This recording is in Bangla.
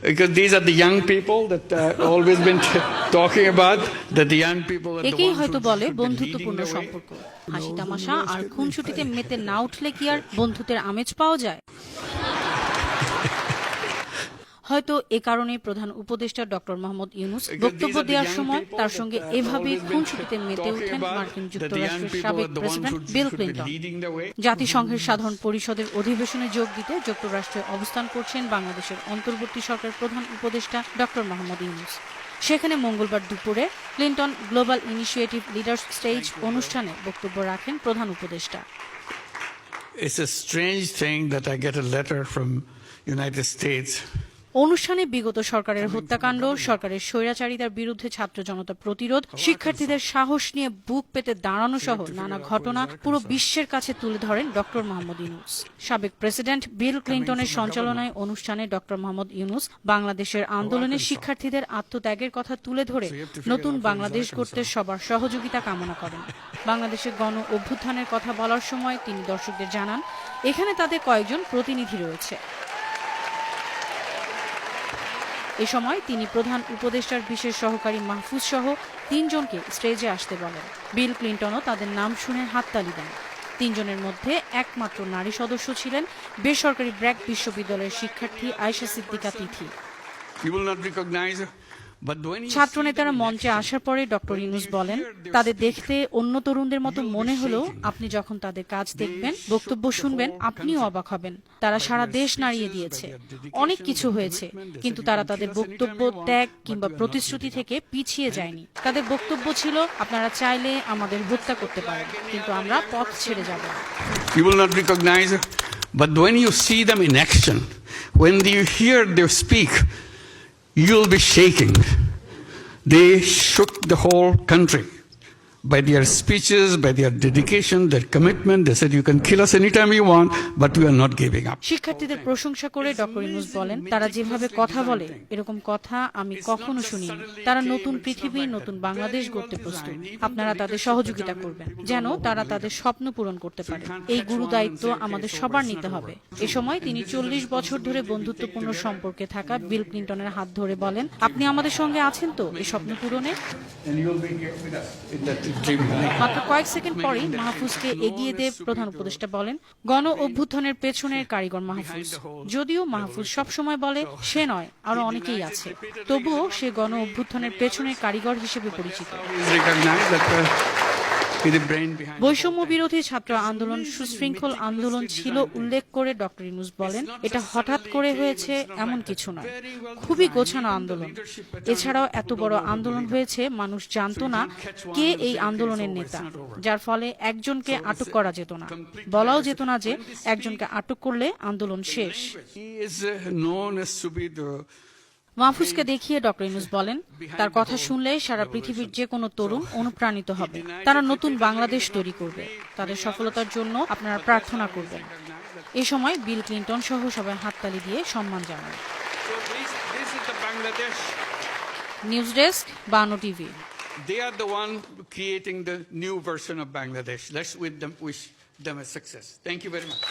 Because these are the young people that always been talking about, that the young people are the একেই ones হয়তো who বলে should be বন্ধুত্বপূর্ণ leading the way. সম্পর্ক। হাসি তামাশা আর খুনসুটিতে মেতে না উঠলে কি আর বন্ধুত্বের আমেজ পাওয়া যায়? হয়তো এ কারণে প্রধান উপদেষ্টা ডক্টর মোহাম্মদ ইউনূস বক্তব্য দেওয়ার সময় তার সঙ্গে এভাবেই খুনসুটিতে মেতে ওঠেন মার্কিন যুক্তরাষ্ট্রের সাবেক প্রেসিডেন্ট বিল ক্লিন্টন। জাতিসংঘের সাধারণ পরিষদের অধিবেশনে যোগ দিতে যুক্তরাষ্ট্রে অবস্থান করছেন বাংলাদেশের অন্তর্বর্তী সরকারের প্রধান উপদেষ্টা ডক্টর মোহাম্মদ ইউনূস। সেখানে মঙ্গলবার দুপুরে Clinton global initiative leaders stage অনুষ্ঠানে বক্তব্য রাখেন প্রধান উপদেষ্টা। It's a strange thing that I get a letter from United States. অনুষ্ঠানে বিগত সরকারের হত্যাকাণ্ড, সরকারের স্বৈরাচারিতার বিরুদ্ধে ছাত্র জনতা প্রতিরোধ, শিক্ষার্থীদের সাহস নিয়ে বুক পেতে দাঁড়ানো সহ নানা ঘটনা পুরো বিশ্বের কাছে তুলে ধরেন ডক্টর মোহাম্মদ ইউনূস। সাবেক প্রেসিডেন্ট বিল ক্লিন্টনের সঞ্চালনায় অনুষ্ঠানে ডক্টর মোহাম্মদ ইউনূস বাংলাদেশের আন্দোলনে শিক্ষার্থীদের আত্মত্যাগের কথা তুলে ধরে নতুন বাংলাদেশ গড়তে সবার সহযোগিতা কামনা করেন। বাংলাদেশের গণ অভ্যুত্থানের কথা বলার সময় তিনি দর্শকদের জানান, এখানে তাদের কয়েকজন প্রতিনিধি রয়েছে। এ সময় তিনি প্রধান উপদেষ্টার বিশেষ সহকারী মাহফুজ সহ ৩ জনকে স্টেজে আসতে বলেন। বিল ক্লিন্টনও তাদের নাম শুনে হাততালি দেন। ৩ জনের মধ্যে একমাত্র নারী সদস্য ছিলেন বেসরকারি ব্র্যাক বিশ্ববিদ্যালয়ের শিক্ষার্থী আয়েশা সিদ্দিকা তিথি। ছাত্রনেতারা মঞ্চে আসার পরে ডক্টর ইউনূস বলেন, তাদের দেখতে অন্য তরুণদের মতো মনে হলেও আপনি যখন তাদের কাজ দেখবেন, বক্তব্য শুনবেন, আপনিও অবাক হবেন। তারা সারা দেশ নাড়িয়ে দিয়েছে, অনেক কিছু হয়েছে, কিন্তু তারা তাদের বক্তব্য, ত্যাগ কিংবা প্রতিশ্রুতি থেকে পিছিয়ে যায়নি। তাদের বক্তব্য ছিল, আপনারা চাইলে আমাদের হত্যা করতে পারেন, কিন্তু আমরা পথ ছেড়ে যাব না। You will not recognize, but when you see them in action, when you hear them speak, you'll be shaking. They shook the whole country by their speeches, by their dedication, their commitment. They said, you can kill us anytime you want, but we are not giving up. শিক্ষার্থীদের প্রশংসা করে ডক্টর ইউনূস বলেন, তারা যেভাবে কথা বলে, এরকম কথা আমি কখনো শুনিনি। তারা নতুন পৃথিবী, নতুন বাংলাদেশ গড়তে প্রস্তুত। আপনারা তাদের সহযোগিতা করবেন, যেন তারা তাদের স্বপ্ন পূরণ করতে পারে। এই গুরু দায়িত্ব আমাদের সবার নিতে হবে। এ সময় তিনি ৪০ বছর ধরে বন্ধুত্বপূর্ণ সম্পর্কে থাকা বিল ক্লিন্টনের হাত ধরে বলেন, আপনি আমাদের সঙ্গে আছেন তো এই স্বপ্ন পূরণে? মাত্র কয়েক সেকেন্ড পরেই মাহফুজকে এগিয়ে দিয়ে প্রধান উপদেষ্টা বলেন, গণ অভ্যুত্থানের পেছনের কারিগর মাহফুজ। যদিও মাহফুজ সবসময় বলে সে নয়, আরো অনেকেই আছে, তবুও সে গণ অভ্যুত্থানের পেছনের কারিগর হিসেবে পরিচিত। বৈষম্য বিরোধী ছাত্র আন্দোলন সুশৃঙ্খল আন্দোলন ছিল উল্লেখ করে ডক্টর ইউনূস বলেন, এটা হঠাৎ করে হয়েছে এমন কিছু নয়, খুবই গোছানো আন্দোলন। এছাড়াও এত বড় আন্দোলন হয়েছে, মানুষ জানতো না কে এই আন্দোলনের নেতা, যার ফলে একজনকে আটক করা যেত না, বলাও যেত না যে একজনকে আটক করলে আন্দোলন শেষ। মাহফুজকে দেখিয়ে ডক্টর ইউনূস বলেন, তার কথা শুনলে সারা পৃথিবীর যে কোনো তরুণ অনুপ্রাণিত হবে। তারা নতুন বাংলাদেশ তৈরি করবে। তাদের সফলতার জন্য আপনারা প্রার্থনা করবেন। এ সময় বিল ক্লিন্টন সহ সবাই হাততালি দিয়ে সম্মান জানান। News desk, Bano TV. They are the one creating the new version of Bangladesh. Let's wish them a success. Thank you very much.